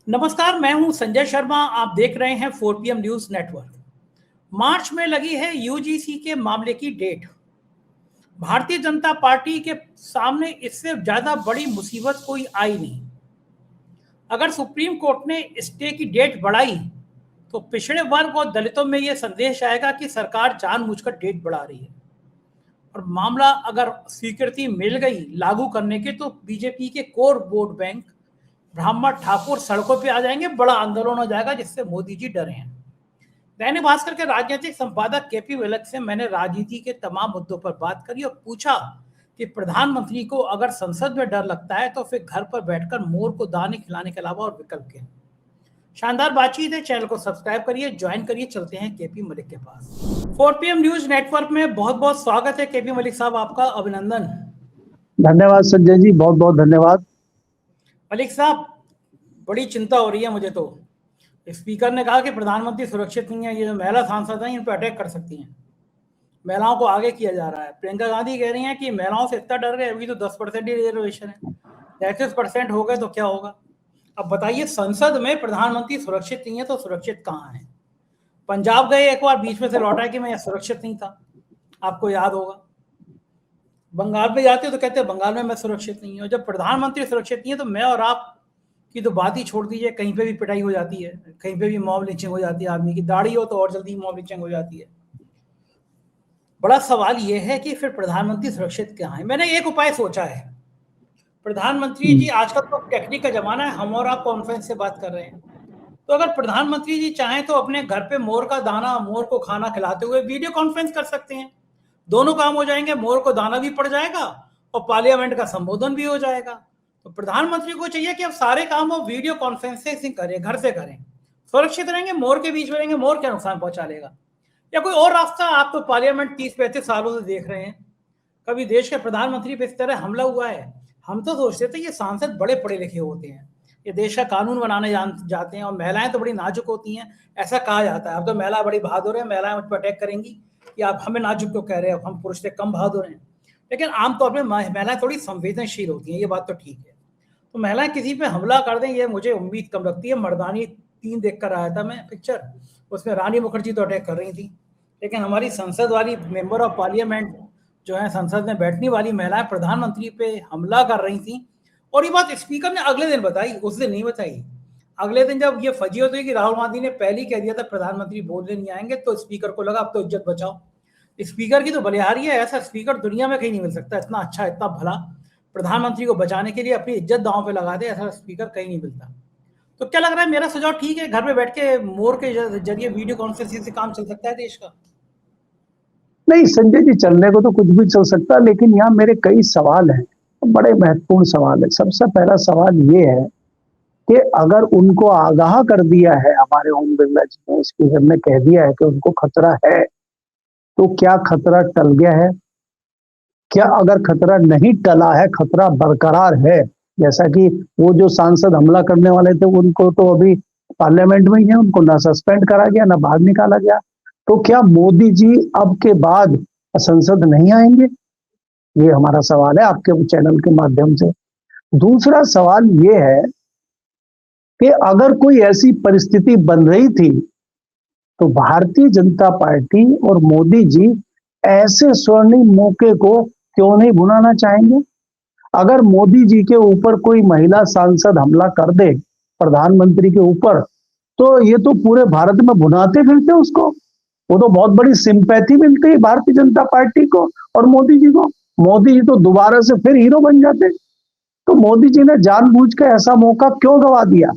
नमस्कार, मैं हूं संजय शर्मा। आप देख रहे हैं 4PM न्यूज नेटवर्क। मार्च में लगी है यूजीसी के मामले की डेट। भारतीय जनता पार्टी के सामने इससे ज्यादा बड़ी मुसीबत कोई आई नहीं। अगर सुप्रीम कोर्ट ने स्टे की डेट बढ़ाई तो पिछड़े वर्ग और दलितों में यह संदेश आएगा कि सरकार जानबूझकर डेट बढ़ा रही है। और मामला अगर स्वीकृति मिल गई लागू करने के तो बीजेपी के कोर वोट बैंक ब्राह्मण ठाकुर सड़कों पे आ जाएंगे, बड़ा आंदोलन हो जाएगा जिससे मोदी जी डरे हैं। दैनिक भास्कर के राजनीतिक संपादक केपी मलिक से मैंने राजनीति के तमाम मुद्दों पर बात करी और पूछा कि प्रधानमंत्री को अगर संसद में डर लगता है तो फिर घर पर बैठकर मोर को दाने खिलाने के अलावा और विकल्प क्या है। शानदार बातचीत है, चैनल को सब्सक्राइब करिए, ज्वाइन करिए। चलते हैं केपी मलिक के पास। 4PM न्यूज नेटवर्क में बहुत बहुत स्वागत है केपी मलिक साहब, आपका अभिनंदन। धन्यवाद संजय जी, बहुत बहुत धन्यवाद। मलिक साहब, बड़ी चिंता हो रही है मुझे तो। स्पीकर ने कहा कि प्रधानमंत्री सुरक्षित नहीं है, ये जो महिला सांसद हैं इन पर अटैक कर सकती हैं। महिलाओं को आगे किया जा रहा है। प्रियंका गांधी कह रही हैं कि महिलाओं से इतना डर गए, अभी तो 10% ही रिजर्वेशन है, 33% हो गए तो क्या होगा। अब बताइए, संसद में प्रधानमंत्री सुरक्षित नहीं है तो सुरक्षित कहाँ है। पंजाब गए एक बार, बीच में से लौटा कि मैं सुरक्षित नहीं था, आपको याद होगा। बंगाल में जाते तो कहते बंगाल में मैं सुरक्षित नहीं हूँ। जब प्रधानमंत्री सुरक्षित नहीं है तो मैं और आप की तो बात ही छोड़ दीजिए। कहीं पे भी पिटाई हो जाती है, कहीं पे भी मॉब लिंचिंग हो जाती है। आदमी की दाढ़ी हो तो और जल्दी मॉब लिंचिंग हो जाती है। बड़ा सवाल यह है कि फिर प्रधानमंत्री सुरक्षित कहाँ है। मैंने एक उपाय सोचा है। प्रधानमंत्री जी, आजकल तो टेक्निक का जमाना है, हम और आप कॉन्फ्रेंस से बात कर रहे हैं, तो अगर प्रधानमंत्री जी चाहें तो अपने घर पे मोर का दाना, मोर को खाना खिलाते हुए वीडियो कॉन्फ्रेंस कर सकते हैं। दोनों काम हो जाएंगे, मोर को दाना भी पड़ जाएगा और पार्लियामेंट का संबोधन भी हो जाएगा। तो प्रधानमंत्री को चाहिए कि अब सारे काम वो वीडियो कॉन्फ्रेंसिंग करें, घर से करें, सुरक्षित रहेंगे, मोर के बीच में रहेंगे, मोर क्या नुकसान पहुंचा लेगा। या कोई और रास्ता। आप तो पार्लियामेंट 30-35 सालों से देख रहे हैं, कभी देश के प्रधानमंत्री पे इस तरह हमला हुआ है। हम तो सोचते थे ये सांसद बड़े पढ़े लिखे होते हैं, ये देश का कानून बनाने जाते हैं, और महिलाएं तो बड़ी नाजुक होती हैं, ऐसा कहा जाता है। अब तो महिला बड़ी बहादुर है, महिलाएं मुझ पर अटैक करेंगी कि आप हमें नाजुक क्यों कह रहे हैं, हम पुरुष से कम बहादुर हैं। लेकिन आमतौर पर महिलाएं थोड़ी संवेदनशील होती हैं, ये बात तो ठीक है। तो महिलाएं किसी पे हमला कर दें, ये मुझे उम्मीद कम लगती है। मर्दानी 3 देख कर आया था मैं पिक्चर, उसमें रानी मुखर्जी तो अटैक कर रही थी, लेकिन हमारी संसद वाली मेंबर ऑफ पार्लियामेंट जो है, संसद में बैठने वाली महिलाएं प्रधानमंत्री पे हमला कर रही थी। और ये बात स्पीकर ने अगले दिन बताई, उस दिन नहीं बताई। अगले दिन जब ये फजीयत हुई कि राहुल गांधी ने पहले ही कह दिया था प्रधानमंत्री बोलने नहीं आएंगे, तो स्पीकर को लगा अब तो इज्जत बचाओ। स्पीकर की तो बलिहारी है, ऐसा स्पीकर दुनिया में कहीं नहीं मिल सकता। इतना अच्छा, इतना भला, प्रधानमंत्री को बचाने के लिए अपनी इज्जत दांव पे लगा दे, ऐसा स्पीकर कहीं नहीं मिलता। तो क्या लग रहा है, मेरा सुझाव ठीक है? घर में बैठ के मोर के जरिए वीडियो कॉन्फ्रेंसिंग से काम चल सकता है देश का? नहीं संजय जी, चलने को तो कुछ भी चल सकता है, लेकिन यहाँ मेरे कई सवाल हैं, बड़े महत्वपूर्ण सवाल है। सबसे पहला सवाल ये है कि अगर उनको आगाह कर दिया है हमारे ओम बिरला जी ने, स्पीकर ने कह दिया है कि उनको खतरा है, तो क्या खतरा टल गया है? क्या अगर खतरा नहीं टला है, खतरा बरकरार है, जैसा कि वो जो सांसद हमला करने वाले थे उनको तो अभी पार्लियामेंट में ही है, उनको ना सस्पेंड करा गया ना बाहर निकाला गया, तो क्या मोदी जी अब के बाद संसद नहीं आएंगे? ये हमारा सवाल है आपके चैनल के माध्यम से। दूसरा सवाल ये है कि अगर कोई ऐसी परिस्थिति बन रही थी तो भारतीय जनता पार्टी और मोदी जी ऐसे स्वर्णिम मौके को क्यों नहीं भुनाना चाहेंगे? अगर मोदी जी के ऊपर कोई महिला सांसद हमला कर दे प्रधानमंत्री के ऊपर, तो ये तो पूरे भारत में भुनाते फिरते उसको। वो तो बहुत बड़ी सिंपैथी मिलती है भारतीय जनता पार्टी को और मोदी जी को। मोदी जी तो दोबारा से फिर हीरो बन जाते। तो मोदी जी ने जानबूझकर ऐसा मौका क्यों गवा दिया?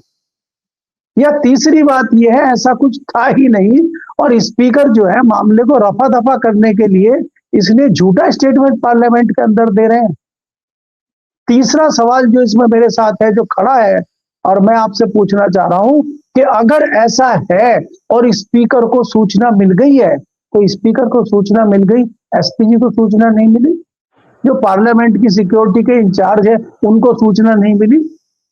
या तीसरी बात यह है, ऐसा कुछ था ही नहीं और स्पीकर जो है मामले को रफा दफा करने के लिए इसलिए झूठा स्टेटमेंट पार्लियामेंट के अंदर दे रहे हैं। तीसरा सवाल जो इसमें मेरे साथ है, जो खड़ा है, और मैं आपसे पूछना चाह रहा हूं कि अगर ऐसा है और स्पीकर को सूचना मिल गई है, तो स्पीकर को सूचना मिल गई, एसपी जी को सूचना नहीं मिली, जो पार्लियामेंट की सिक्योरिटी के इंचार्ज है उनको सूचना नहीं मिली,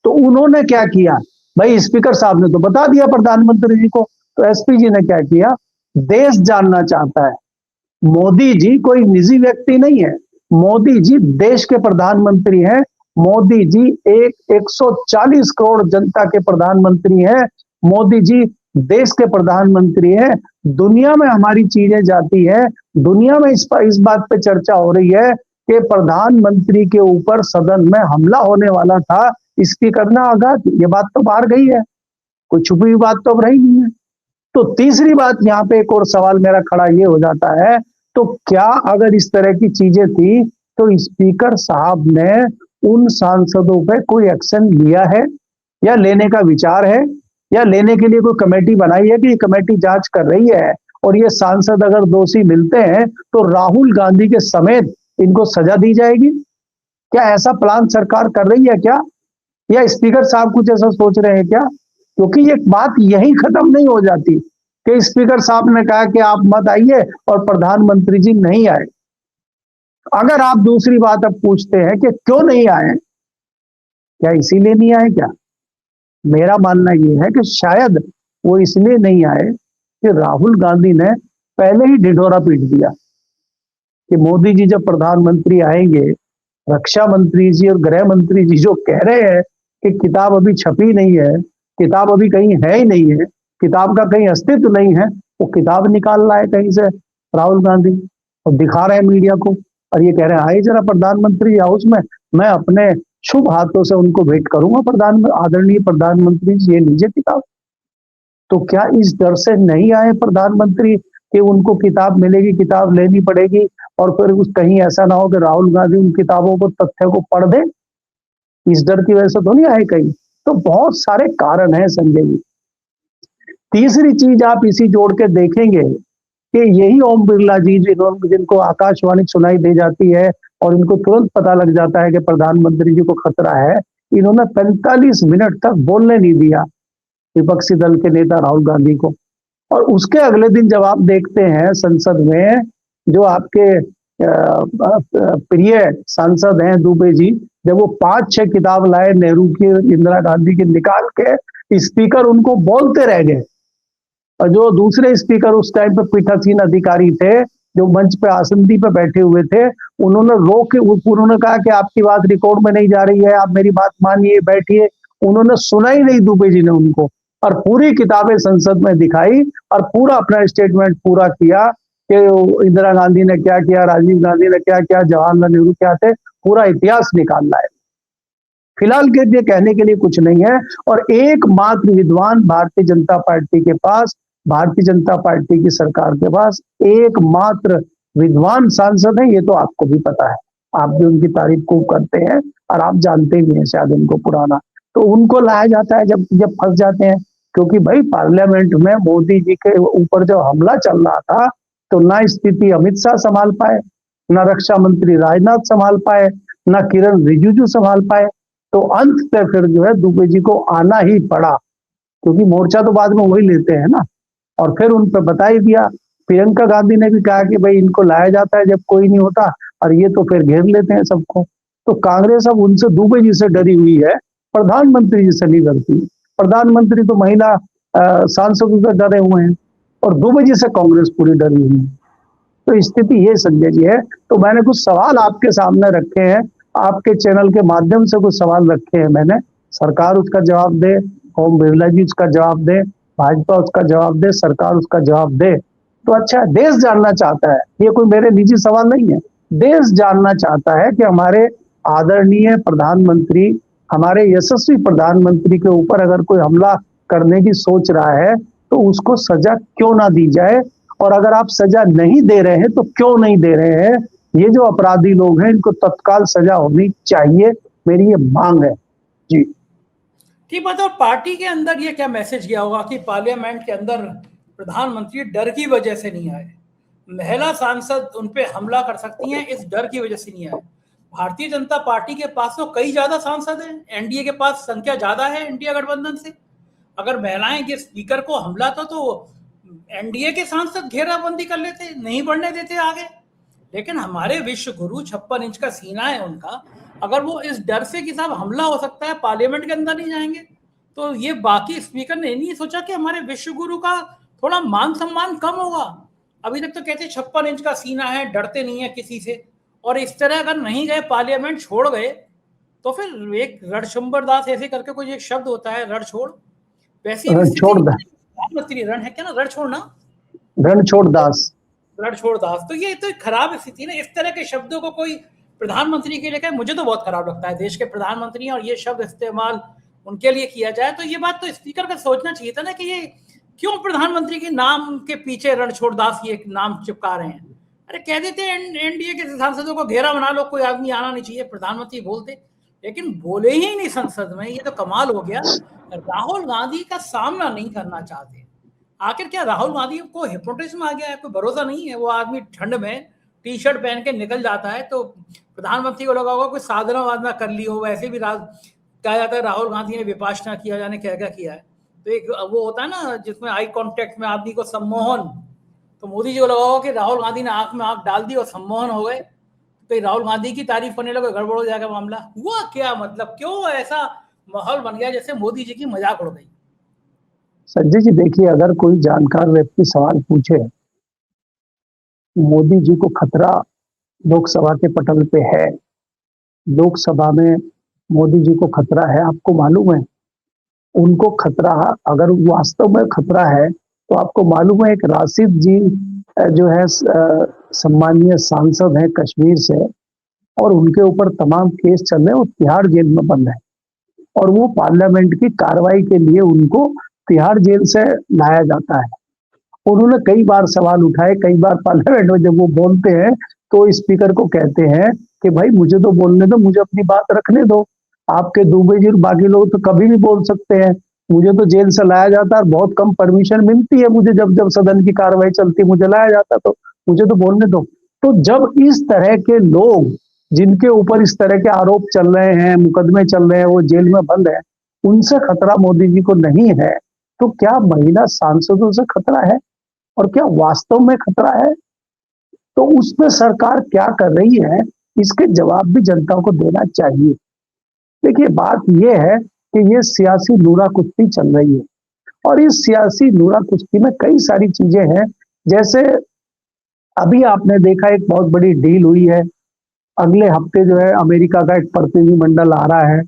तो उन्होंने क्या किया? भाई स्पीकर साहब ने तो बता दिया प्रधानमंत्री जी को, तो एसपी जी ने क्या किया? देश जानना चाहता है। मोदी जी कोई निजी व्यक्ति नहीं है, मोदी जी देश के प्रधानमंत्री हैं, मोदी जी एक 140 करोड़ जनता के प्रधानमंत्री हैं। मोदी जी देश के प्रधानमंत्री हैं। दुनिया में हमारी चीजें जाती है, दुनिया में इस बात पे चर्चा हो रही है कि प्रधानमंत्री के ऊपर सदन में हमला होने वाला था, स्पीकर ने आगाह की। ये बात तो बाहर गई है, कोई छुपी हुई बात तो अब रही नहीं है। तो तीसरी बात यहाँ पे एक और सवाल मेरा खड़ा ये हो जाता है, तो क्या अगर इस तरह की चीजें थी तो स्पीकर साहब ने उन सांसदों पे कोई एक्शन लिया है या लेने का विचार है या लेने के लिए कोई कमेटी बनाई है कि ये कमेटी जांच कर रही है और ये सांसद अगर दोषी मिलते हैं तो राहुल गांधी के समेत इनको सजा दी जाएगी? क्या ऐसा प्लान सरकार कर रही है क्या, या स्पीकर साहब कुछ ऐसा सोच रहे हैं क्या? क्योंकि ये बात यही खत्म नहीं हो जाती कि स्पीकर साहब ने कहा कि आप मत आइए और प्रधानमंत्री जी नहीं आए। अगर आप दूसरी बात अब पूछते हैं कि क्यों नहीं आए, क्या इसीलिए नहीं आए क्या? मेरा मानना यह है कि शायद वो इसलिए नहीं आए कि राहुल गांधी ने पहले ही ढिढोरा पीट दिया कि मोदी जी जब प्रधानमंत्री आएंगे, रक्षा मंत्री जी और गृह मंत्री जी जो कह रहे हैं कि किताब अभी छपी नहीं है, किताब अभी कहीं है ही नहीं है, किताब का कहीं अस्तित्व नहीं है, वो किताब निकाल रहा है कहीं से राहुल गांधी और दिखा रहे हैं मीडिया को, और ये कह रहे हैं आइए जरा प्रधानमंत्री हाउस में, मैं अपने शुभ हाथों से उनको भेंट करूंगा आदरणीय प्रधानमंत्री जी, ये लीजिए किताब। तो क्या इस डर से नहीं आए प्रधानमंत्री कि उनको किताब मिलेगी, किताब लेनी पड़ेगी और फिर उस कहीं ऐसा ना हो कि राहुल गांधी उन किताबों को, तथ्य को पढ़ दे? इस डर की वजह से तो नहीं आए कहीं? तो बहुत सारे कारण हैं संजय जी। तीसरी चीज आप इसी जोड़ के देखेंगे कि यही ओम बिरला जी जिनको आकाशवाणी सुनाई दे जाती है और इनको तुरंत पता लग जाता है कि प्रधानमंत्री जी को खतरा है, इन्होंने 45 मिनट तक बोलने नहीं दिया विपक्षी दल के नेता राहुल गांधी को। और उसके अगले दिन जब आप देखते हैं संसद में जो आपके प्रिय सांसद हैं दुबे जी, जब वो 5-6 किताब लाए नेहरू की, इंदिरा गांधी की निकाल के, स्पीकर उनको बोलते रह गए। और जो दूसरे स्पीकर उस टाइम पे पीठासीन अधिकारी थे जो मंच पे आसंदी पे बैठे हुए थे, उन्होंने रोक के उन्होंने कहा कि आपकी बात रिकॉर्ड में नहीं जा रही है, आप मेरी बात मानिए, बैठिए। उन्होंने सुना ही नहीं दुबे जी ने उनको, और पूरी किताबें संसद में दिखाई और पूरा अपना स्टेटमेंट पूरा किया कि इंदिरा गांधी ने क्या किया, राजीव गांधी ने क्या किया, जवाहरलाल नेहरू क्या थे, पूरा इतिहास निकालना है। फिलहाल के लिए कहने के लिए कुछ नहीं है। और एकमात्र विद्वान भारतीय जनता पार्टी के पास, भारतीय जनता पार्टी की सरकार के पास एकमात्र विद्वान सांसद है, ये तो आपको भी पता है, आप भी उनकी तारीफ खूब करते हैं और आप जानते भी हैं शायद उनको पुराना। तो उनको लाया जाता है जब फंस जाते हैं, क्योंकि भाई पार्लियामेंट में मोदी जी के ऊपर जो हमला चल रहा था तो ना स्थिति अमित शाह संभाल पाए, ना रक्षा मंत्री राजनाथ संभाल पाए, ना किरण रिजिजू संभाल पाए। तो अंत पे फिर जो है दुबे जी को आना ही पड़ा, क्योंकि मोर्चा तो बाद में वही लेते हैं ना। और फिर उन पर बता ही दिया, प्रियंका गांधी ने भी कहा कि भाई इनको लाया जाता है जब कोई नहीं होता, और ये तो फिर घेर लेते हैं सबको। तो कांग्रेस अब उनसे दुबे जी से डरी हुई है, प्रधानमंत्री जी से नहीं डरती। प्रधानमंत्री तो महिला सांसदों से डरे हुए हैं और दुबे जी से कांग्रेस पूरी डरी हुई है। तो स्थिति ये संजय जी है। तो मैंने कुछ सवाल आपके सामने रखे हैं, आपके चैनल के माध्यम से कुछ सवाल रखे हैं मैंने, सरकार उसका जवाब दे, ओम बिरला जी उसका जवाब दे, भाजपा उसका जवाब दे, सरकार उसका जवाब दे। तो अच्छा, देश जानना चाहता है, ये कोई मेरे निजी सवाल नहीं है, देश जानना चाहता है कि हमारे आदरणीय प्रधानमंत्री, हमारे यशस्वी प्रधानमंत्री के ऊपर अगर कोई हमला करने की सोच रहा है तो उसको सजा क्यों ना दी जाए, और अगर आप सजा नहीं दे रहे हैं तो क्यों नहीं दे रहे हैं। ये जो अपराधी लोग हैं इनको तत्काल सजा होनी चाहिए, मेरी ये मांग है जी। ठीक बात है। और पार्टी के अंदर ये क्या मैसेज गया होगा कि पार्लियामेंट के अंदर प्रधानमंत्री डर की वजह से नहीं आए, महिला सांसद उन पे हमला कर सकती हैं इस डर की वजह से नहीं आए। भारतीय जनता पार्टी के पास तो कई ज्यादा सांसद हैं, एनडीए के पास संख्या ज्यादा है इंडिया गठबंधन से। अगर महिलाएं के स्पीकर को हमला तो एनडीए के सांसद घेराबंदी कर लेते, नहीं बढ़ने देते आगे। लेकिन हमारे विश्व गुरु 56 इंच का सीना है उनका, अगर वो इस डर से कि साहब हमला हो सकता है पार्लियामेंट के अंदर नहीं जाएंगे, तो ये बाकी स्पीकर ने नहीं सोचा कि हमारे विश्व गुरु का थोड़ा मान सम्मान कम होगा। अभी तक तो कहते 56 इंच का सीना है, डरते नहीं है किसी से, और इस तरह अगर नहीं गए पार्लियामेंट छोड़ गए तो फिर एक रणछंबर दास ऐसे करके कोई एक शब्द होता है, रणछोड़, वैसी भी स्थिति रणछोड़ दास, प्रधानमंत्री रण है क्या ना, रणछोड़ ना, रणछोड़ दास। रणछोड़ दास, तो ये तो एक खराब स्थिति ना, इस तरह के शब्दों को कोई प्रधानमंत्री के लिए कहे, मुझे तो बहुत खराब लगता है, देश के प्रधानमंत्री और ये शब्द इस्तेमाल उनके लिए किया जाए, तो ये बात तो स्पीकर का सोचना चाहिए था ना कि ये क्यों प्रधानमंत्री के नाम के पीछे रणछोड़ दास ये नाम चिपका रहे हैं। अरे कह देते एनडीए के सांसदों को घेरा बना लो, कोई आदमी आना नहीं चाहिए, प्रधानमंत्री बोलते, लेकिन बोले ही नहीं संसद में, ये तो कमाल हो गया। राहुल गांधी का सामना नहीं करना चाहते, आखिर क्या राहुल गांधी को हिप्नोटिज्म आ गया है, कोई भरोसा नहीं है, वो आदमी ठंड में टी शर्ट पहन के निकल जाता है, तो प्रधानमंत्री को लगा होगा कोई साधना वाधना कर ली हो, वैसे भी कहा जाता है राहुल गांधी ने विपाशना किया, जाने क्या क्या किया है, तो एक वो होता है ना जिसमें आई कांटेक्ट में आदमी को सम्मोहन, तो मोदी जी को लगा होगा कि राहुल गांधी ने आंख में आंख डाल दी और सम्मोहन हो गए, तो राहुल गांधी की तारीफ करने लगे, गड़बड़ हो जाएगा मामला। हुआ क्या, मतलब क्यों ऐसा माहौल बन गया जैसे मोदी जी की मजाक उड़ गई। संजय जी देखिए, अगर कोई जानकार व्यक्ति सवाल पूछे, मोदी जी को खतरा लोकसभा के पटल पे है, लोकसभा में मोदी जी को खतरा है, आपको मालूम है? उनको खतरा, अगर वास्तव में खतरा है तो आपको मालूम है, एक राशिद जी जो है सम्मानीय सांसद है कश्मीर से, और उनके ऊपर तमाम केस चल रहे हैं, वो तिहाड़ जेल में बंद है, और वो पार्लियामेंट की कार्रवाई के लिए उनको तिहाड़ जेल से लाया जाता है। उन्होंने कई बार सवाल उठाए, कई बार पार्लियामेंट में जब वो बोलते हैं तो स्पीकर को कहते हैं कि भाई मुझे तो बोलने दो, मुझे अपनी बात रखने दो, आपके दुबे जी बाकी लोग तो कभी भी बोल सकते हैं, मुझे तो जेल से लाया जाता है, बहुत कम परमिशन मिलती है मुझे, जब जब सदन की कार्रवाई चलती मुझे लाया जाता, तो मुझे तो बोलने दो। तो जब इस तरह के लोग, जिनके ऊपर इस तरह के आरोप चल रहे हैं, मुकदमे चल रहे हैं, वो जेल में बंद है, उनसे खतरा मोदी जी को नहीं है, तो क्या महिला सांसदों से खतरा है, और क्या वास्तव में खतरा है? तो उसमें सरकार क्या कर रही है, इसके जवाब भी जनता को देना चाहिए। देखिए बात यह है कि ये सियासी लूरा कुश्ती चल रही है, और इस सियासी लूरा कुश्ती में कई सारी चीजें हैं, जैसे अभी आपने देखा एक बहुत बड़ी डील हुई है, अगले हफ्ते जो है अमेरिका का एक प्रतिनिधिमंडल आ रहा है,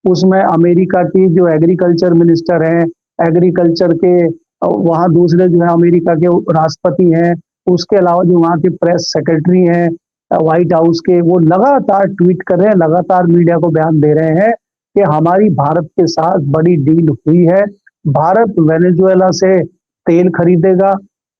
उसमें अमेरिका की जो एग्रीकल्चर मिनिस्टर हैं, एग्रीकल्चर के वहाँ दूसरे जो है अमेरिका के राष्ट्रपति हैं, उसके अलावा जो वहाँ के प्रेस सेक्रेटरी हैं व्हाइट हाउस के, वो लगातार ट्वीट कर रहे हैं, लगातार मीडिया को बयान दे रहे हैं कि हमारी भारत के साथ बड़ी डील हुई है, भारत वेनेजुएला से तेल खरीदेगा,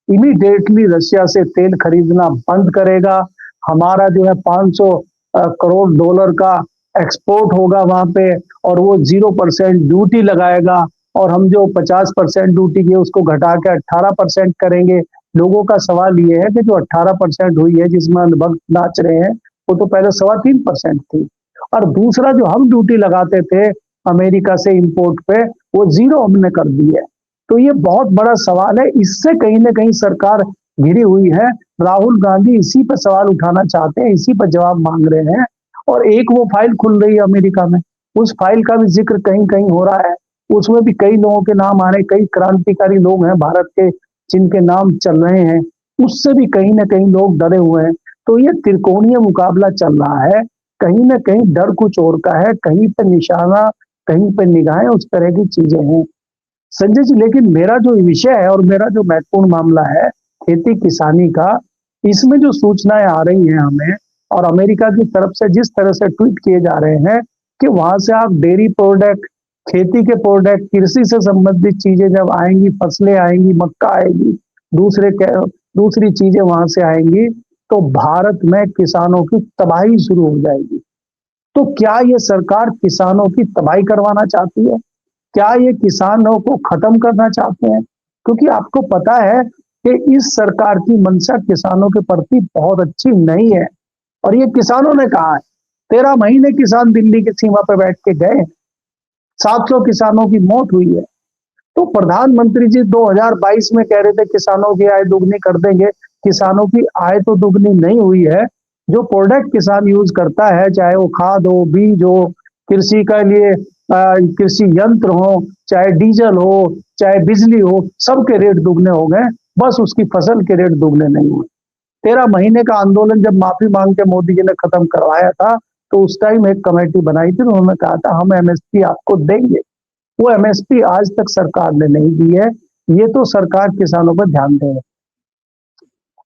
इमीडिएटली रशिया से तेल खरीदना बंद करेगा, हमारा जो है 500 करोड़ डॉलर का एक्सपोर्ट होगा वहां पे, और वो 0% ड्यूटी लगाएगा, और हम जो 50% ड्यूटी की उसको घटा के 18% करेंगे। लोगों का सवाल ये है कि जो 18% हुई है, जिसमें भक्त नाच रहे हैं, वो तो पहले 3.25% थी, और दूसरा जो हम ड्यूटी लगाते थे अमेरिका से इंपोर्ट पे, वो 0 हमने कर दी है। तो ये बहुत बड़ा सवाल है, इससे कहीं ना कहीं सरकार घिरी हुई है। राहुल गांधी इसी पर सवाल उठाना चाहते हैं, इसी पर जवाब मांग रहे हैं, और एक वो फाइल खुल रही है अमेरिका में, उस फाइल का भी जिक्र कहीं कहीं हो रहा है, उसमें भी कई लोगों के नाम आ रहे हैं, कई क्रांतिकारी लोग हैं भारत के जिनके नाम चल रहे हैं, उससे भी कहीं ना कहीं लोग डरे हुए हैं। तो ये त्रिकोणीय मुकाबला चल रहा है, कहीं ना कहीं डर कुछ और का है, कहीं पे निशाना, कहीं पे निगाहें, उस तरह की चीजें हैं संजय जी। लेकिन मेरा जो विषय है और मेरा जो महत्वपूर्ण मामला है खेती किसानी का, इसमें जो सूचनाएं आ रही हैं हमें, और अमेरिका की तरफ से जिस तरह से ट्वीट किए जा रहे हैं कि वहां से आप डेयरी प्रोडक्ट, खेती के प्रोडक्ट, कृषि से संबंधित चीजें जब आएंगी, फसलें आएंगी, मक्का आएगी, दूसरी चीजें वहां से आएंगी, तो भारत में किसानों की तबाही शुरू हो जाएगी। तो क्या ये सरकार किसानों की तबाही करवाना चाहती है? क्या ये किसानों को खत्म करना चाहते हैं? क्योंकि आपको पता है कि इस सरकार की मंशा किसानों के प्रति बहुत अच्छी नहीं है, और ये किसानों ने कहा है। 13 महीने किसान दिल्ली की सीमा पर बैठ के गए, 700 किसानों की मौत हुई है। तो प्रधानमंत्री जी 2022 में कह रहे थे किसानों की आय दुगनी कर देंगे, किसानों की आय तो दुगनी नहीं हुई है। जो प्रोडक्ट किसान यूज करता है, चाहे वो खाद हो, बीज हो, कृषि के लिए कृषि यंत्र हो, चाहे डीजल हो, चाहे बिजली हो, सबके रेट दुगने हो गए, बस उसकी फसल के रेट दुगने नहीं हुए। 13 महीने का आंदोलन जब माफी मांग के मोदी जी ने खत्म करवाया था, तो तो उस टाइम एक कमेटी बनाई थी, उन्होंने कहा था हम एमएसपी आपको देंगे। वो एमएसपी आज तक सरकार ने नहीं दी है। ये तो सरकार किसानों पर ध्यान दे।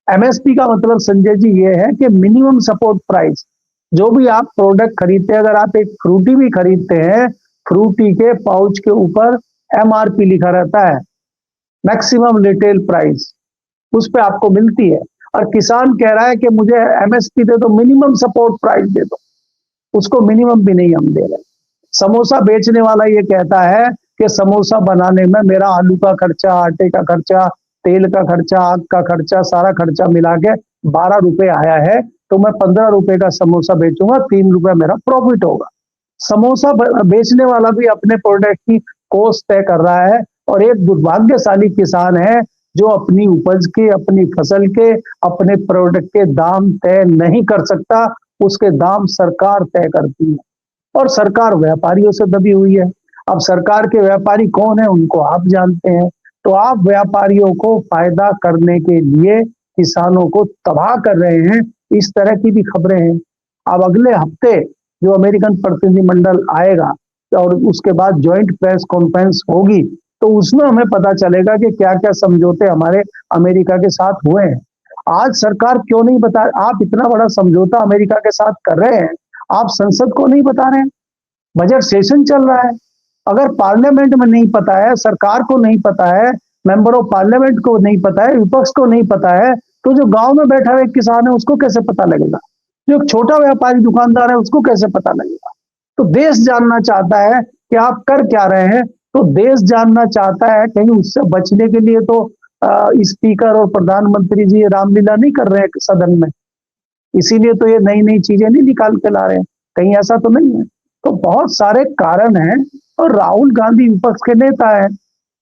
एमएसपी का मतलब संजय जी ये है कि मिनिमम सपोर्ट प्राइस। जो भी आप प्रोडक्ट खरीदते हैं, अगर आप एक फ्रूटी भी खरीदते हैं, फ्रूटी के पाउच के ऊपर एमआरपी लिखा रहता है, मैक्सिमम रिटेल प्राइस, उस पे आपको मिलती है। और किसान कह रहा है कि मुझे एमएसपी दे दो, मिनिमम सपोर्ट प्राइस दे दो, उसको मिनिमम भी नहीं हम दे रहे। समोसा बेचने वाला ये कहता है कि समोसा बनाने में मेरा आलू का खर्चा, आटे का खर्चा, तेल का खर्चा, आग का खर्चा, सारा खर्चा मिला के 12 रुपए आया है, तो मैं 15 रुपए का समोसा बेचूंगा, 3 रुपए मेरा प्रॉफिट होगा। समोसा बेचने वाला भी अपने प्रोडक्ट की कॉस्ट तय कर रहा है, और एक दुर्भाग्यशाली किसान है जो अपनी उपज के, अपनी फसल के, अपने प्रोडक्ट के दाम तय नहीं कर सकता। उसके दाम सरकार तय करती है, और सरकार व्यापारियों से दबी हुई है। अब सरकार के व्यापारी कौन है उनको आप जानते हैं। तो आप व्यापारियों को फायदा करने के लिए किसानों को तबाह कर रहे हैं, इस तरह की भी खबरें हैं। अब अगले हफ्ते जो अमेरिकन प्रतिनिधिमंडल आएगा और उसके बाद ज्वाइंट प्रेस कॉन्फ्रेंस होगी, तो उसमें हमें पता चलेगा कि क्या क्या समझौते हमारे अमेरिका के साथ हुए हैं। आज सरकार क्यों नहीं बता, आप इतना बड़ा समझौता अमेरिका के साथ कर रहे हैं, आप संसद को नहीं बता रहे हैं। बजट सेशन चल रहा है, अगर पार्लियामेंट में नहीं पता है, सरकार को नहीं पता है, मेंबर ऑफ पार्लियामेंट को नहीं पता है, विपक्ष को नहीं पता है, तो जो गांव में बैठा हुआ किसान है उसको कैसे पता लगेगा? जो छोटा व्यापारी दुकानदार है उसको कैसे पता लगेगा? तो देश जानना चाहता है कि आप कर क्या रहे हैं। तो देश जानना चाहता है, कहीं उससे बचने के लिए तो स्पीकर और प्रधानमंत्री जी रामलीला नहीं कर रहे हैं सदन में, इसीलिए तो ये नई नई चीजें नहीं निकाल के ला रहे हैं। कहीं ऐसा तो नहीं है। तो बहुत सारे कारण हैं, और राहुल गांधी विपक्ष के नेता है,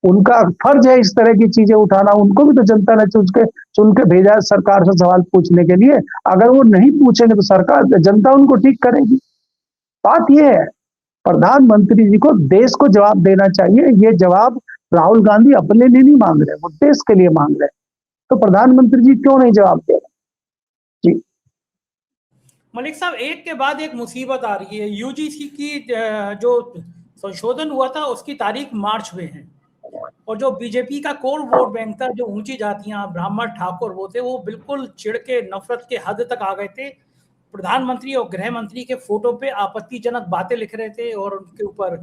उनका फर्ज है इस तरह की चीजें उठाना। उनको भी तो जनता ने चुन के भेजा है सरकार से सवाल पूछने के लिए। अगर वो नहीं पूछेंगे तो सरकार, जनता उनको ठीक करेगी। बात यह है, प्रधानमंत्री जी को देश को जवाब देना चाहिए। ये जवाब राहुल गांधी अपने लिए नहीं मांग रहे, वो देश के लिए मांग रहे। तो प्रधानमंत्री जी क्यों नहीं जवाब दे रहे? जी मलिक साहब, एक के बाद एक मुसीबत आ रही है। यूजीसी की जो संशोधन हुआ था उसकी तारीख मार्च में है, और जो बीजेपी का कोर वोट बैंक था, जो ऊंची जातियां, ब्राह्मण, ठाकुर वो थे, वो बिल्कुल चिढ़ के नफरत के हद तक आ गए थे। प्रधानमंत्री और गृह मंत्री के फोटो पे आपत्तिजनक बातें लिख रहे थे, और उनके ऊपर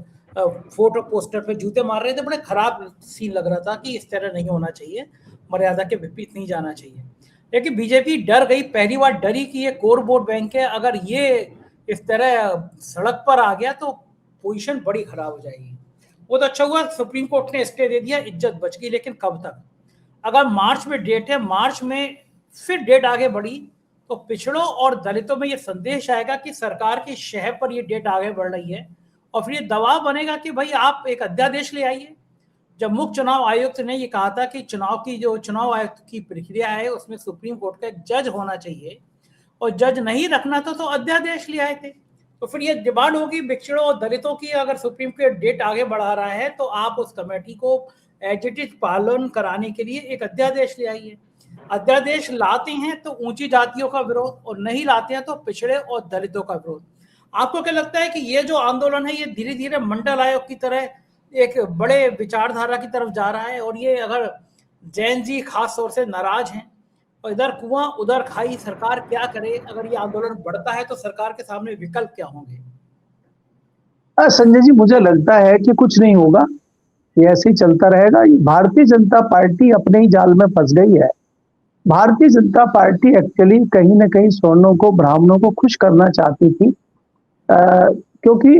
फोटो पोस्टर पे जूते मार रहे थे। बड़े खराब सीन लग रहा था कि इस तरह नहीं होना चाहिए, मर्यादा के विपरीत नहीं जाना चाहिए। लेकिन बीजेपी डर गई, पहली बार डरी कि ये कोर वोट बैंक है, अगर ये इस तरह सड़क पर आ गया तो पोजीशन बड़ी खराब हो जाएगी। वो तो अच्छा हुआ सुप्रीम कोर्ट ने स्टे दे दिया, इज्जत बच गई। लेकिन कब तक? अगर मार्च में डेट है, मार्च में फिर डेट आगे बढ़ी, तो पिछड़ों और दलितों में ये संदेश आएगा कि सरकार की शह पर ये डेट आगे बढ़ रही है, और फिर ये दबाव बनेगा कि भाई आप एक अध्यादेश ले आइए। जब मुख्य चुनाव आयुक्त ने ये कहा था कि चुनाव आयुक्त की प्रक्रिया है उसमें सुप्रीम कोर्ट का एक जज होना चाहिए, और जज नहीं रखना था तो अध्यादेश ले आए थे। तो फिर ये डिमांड होगी पिछड़ों और दलितों की, अगर सुप्रीम कोर्ट डेट आगे बढ़ा रहा है तो आप उस कमेटी को एडिटिव पालन कराने के लिए एक अध्यादेश ले आइए। अध्यादेश लाते हैं तो ऊंची जातियों का विरोध, और नहीं लाते हैं तो पिछड़े और दलितों का विरोध। आपको क्या लगता है कि ये जो आंदोलन है ये धीरे धीरे मंडल आयोग की तरह एक बड़े विचारधारा की तरफ जा रहा है, और ये अगर जैन जी खास तौर से नाराज हैं, और इधर कुआं उधर खाई, सरकार क्या करे? अगर ये आंदोलन बढ़ता है तो सरकार के सामने विकल्प क्या होंगे? संजय जी, मुझे लगता है कि कुछ नहीं होगा, ये ऐसे ही चलता रहेगा। भारतीय जनता पार्टी अपने ही जाल में फंस गई है। भारतीय जनता पार्टी एक्चुअली कहीं ना कहीं सवर्णों को, ब्राह्मणों को खुश करना चाहती थी, क्योंकि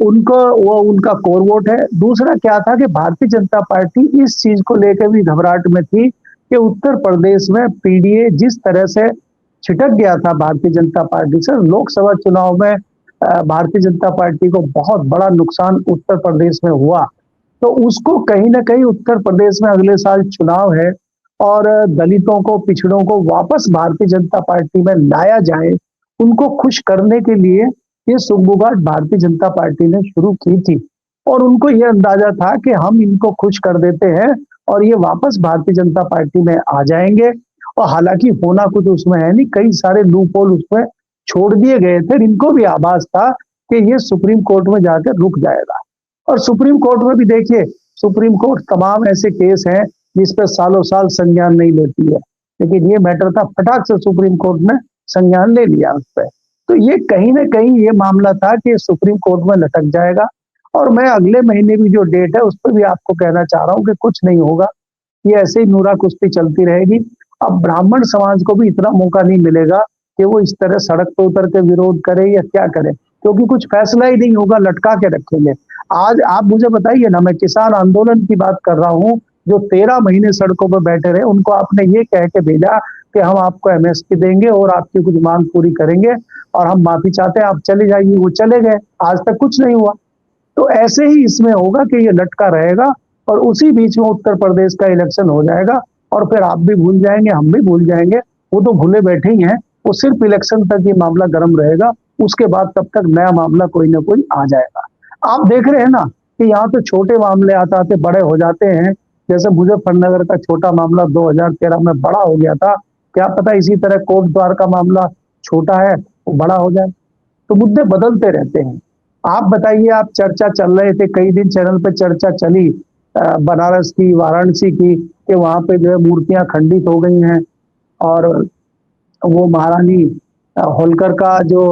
उनको वो उनका कोर वोट है। दूसरा क्या था कि भारतीय जनता पार्टी इस चीज को लेकर भी घबराहट में थी कि उत्तर प्रदेश में पीडीए जिस तरह से छिटक गया था भारतीय जनता पार्टी से, लोकसभा चुनाव में भारतीय जनता पार्टी को बहुत बड़ा नुकसान उत्तर प्रदेश में हुआ। तो उसको कहीं ना कहीं उत्तर प्रदेश में अगले साल चुनाव है, और दलितों को, पिछड़ों को वापस भारतीय जनता पार्टी में लाया जाए, उनको खुश करने के लिए ये सुगबुगाहट भारतीय जनता पार्टी ने शुरू की थी। और उनको ये अंदाजा था कि हम इनको खुश कर देते हैं और ये वापस भारतीय जनता पार्टी में आ जाएंगे। और हालांकि होना कुछ उसमें है नहीं, कई सारे लूप होल उसमें छोड़ दिए गए थे, इनको भी आभास था कि ये सुप्रीम कोर्ट में जाकर रुक जाएगा। और सुप्रीम कोर्ट में भी देखिए, सुप्रीम कोर्ट तमाम ऐसे केस हैं जिस पर सालों साल संज्ञान नहीं लेती है, लेकिन ये मैटर था, फटाक से सुप्रीम कोर्ट ने संज्ञान ले लिया उस पर। तो ये कहीं ना कहीं ये मामला था कि सुप्रीम कोर्ट में लटक जाएगा। और मैं अगले महीने भी जो डेट है उस पर भी आपको कहना चाह रहा हूँ कि कुछ नहीं होगा, ये ऐसे ही नूरा कुश्ती चलती रहेगी। अब ब्राह्मण समाज को भी इतना मौका नहीं मिलेगा कि वो इस तरह सड़क पर उतर के विरोध करे या क्या करे, क्योंकि कुछ फैसला ही नहीं होगा, लटका के रखेंगे। आज आप मुझे बताइए ना, मैं किसान आंदोलन की बात कर रहा हूँ, जो 13 महीने सड़कों पर बैठे रहे, उनको आपने ये कह के भेजा कि हम आपको एमएसपी देंगे और आपकी कुछ मांग पूरी करेंगे और हम माफी चाहते हैं, आप चले जाइए, वो चले गए, आज तक कुछ नहीं हुआ। तो ऐसे ही इसमें होगा कि ये लटका रहेगा और उसी बीच में उत्तर प्रदेश का इलेक्शन हो जाएगा और फिर आप भी भूल जाएंगे, हम भी भूल जाएंगे, वो तो भूले बैठे ही हैं। वो सिर्फ इलेक्शन तक ये मामला गर्म रहेगा, उसके बाद तब तक नया मामला कोई ना कोई आ जाएगा। आप देख रहे हैं ना कि यहाँ तो छोटे मामले आते आते बड़े हो जाते हैं। जैसे मुजफ्फरनगर का छोटा मामला 2013 में बड़ा हो गया था, क्या पता इसी तरह कोट द्वार का मामला छोटा है वो बड़ा हो जाए। तो मुद्दे बदलते रहते हैं। आप बताइए, आप चर्चा चल रहे थे, कई दिन चैनल पे चर्चा चली बनारस की, वाराणसी की, कि वहां पे जो है मूर्तियां खंडित हो गई हैं और वो महारानी होलकर का जो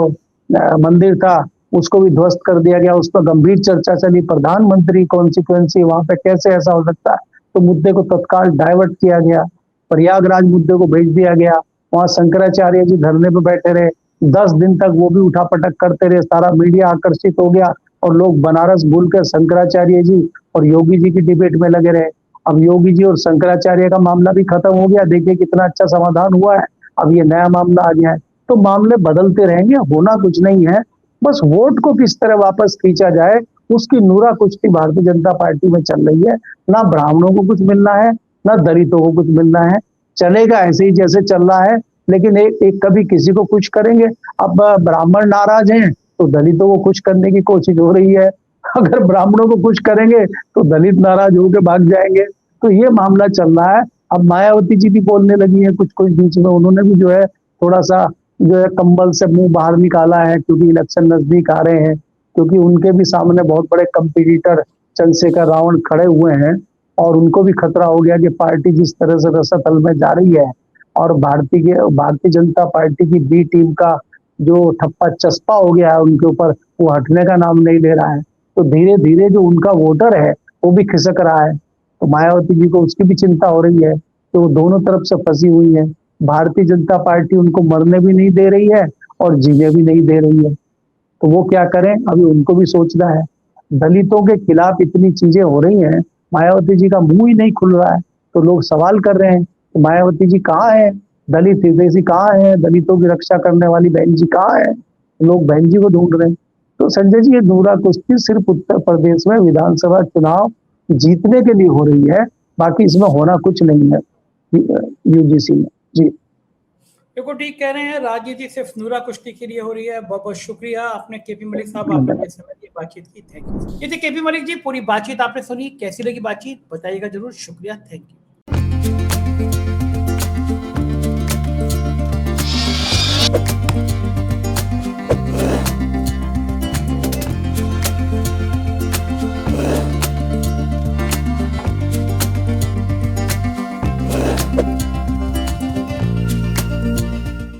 मंदिर था उसको भी ध्वस्त कर दिया गया। उस पर गंभीर चर्चा चली, प्रधानमंत्री कॉन्सिक्वेंसी वहां पे कैसे ऐसा हो सकता है, तो मुद्दे को तत्काल डाइवर्ट किया गया, प्रयागराज मुद्दे को भेज दिया गया। वहां शंकराचार्य जी धरने पे बैठे रहे, 10 दिन तक वो भी उठापटक करते रहे, सारा मीडिया आकर्षित हो गया और लोग बनारस भूलकर शंकराचार्य जी और योगी जी की डिबेट में लगे रहे। अब योगी जी और शंकराचार्य का मामला भी खत्म हो गया, देखिए कितना अच्छा समाधान हुआ है। अब ये नया मामला आ गया है। तो मामले बदलते रहेंगे, होना कुछ नहीं है, बस वोट को किस तरह वापस खींचा जाए उसकी नूरा कुश्ती भारतीय जनता पार्टी में चल रही है। ना ब्राह्मणों को कुछ मिलना है, ना दलितों को कुछ मिलना है, चलेगा ऐसे ही जैसे चल रहा है। लेकिन एक कभी किसी को कुछ करेंगे। अब ब्राह्मण नाराज हैं तो दलितों को कुछ करने की कोशिश हो रही है, अगर ब्राह्मणों को कुछ करेंगे तो दलित नाराज होकर भाग जाएंगे। तो ये मामला चल रहा है। अब मायावती जी भी बोलने लगी है कुछ कुछ बीच में, उन्होंने भी जो है थोड़ा सा जो है कंबल से मुंह बाहर निकाला है, क्योंकि इलेक्शन नजदीक आ रहे हैं, क्योंकि उनके भी सामने बहुत बड़े कंपटीटर चंद्रशेखर रावण खड़े हुए हैं और उनको भी खतरा हो गया कि पार्टी जिस तरह से रसातल में जा रही है और भारतीय जनता पार्टी की बी टीम का जो ठप्पा चस्पा हो गया है उनके ऊपर, वो हटने का नाम नहीं ले रहा है। तो धीरे धीरे जो उनका वोटर है वो भी खिसक रहा है। तो मायावती जी को उसकी भी चिंता हो रही है कि वो दोनों तरफ से फंसी हुई है। भारतीय जनता पार्टी उनको मरने भी नहीं दे रही है और जीने भी नहीं दे रही है। तो वो क्या करें, अभी उनको भी सोचना है। दलितों के खिलाफ इतनी चीजें हो रही हैं, मायावती जी का मुंह ही नहीं खुल रहा है। तो लोग सवाल कर रहे हैं कि मायावती जी कहाँ है, दलित हितैषी कहाँ है, दलितों की रक्षा करने वाली बहन जी कहाँ है। लोग बहन जी को ढूंढ रहे हैं। तो संजय जी, ये नूरा कुश्ती सिर्फ उत्तर प्रदेश में विधानसभा चुनाव जीतने के लिए हो रही है, बाकी इसमें होना कुछ नहीं है यूजीसी में। जी देखो, ठीक कह रहे हैं, राजनीति सिर्फ नूरा कुश्ती के लिए हो रही है। बहुत बहुत शुक्रिया आपने केपी मलिक साहब, आपने मुझे समय दी, बातचीत की, थैंक यू। ये थे केपी मलिक जी। पूरी बातचीत आपने सुनी, कैसी लगी बातचीत बताइएगा जरूर। शुक्रिया, थैंक यू।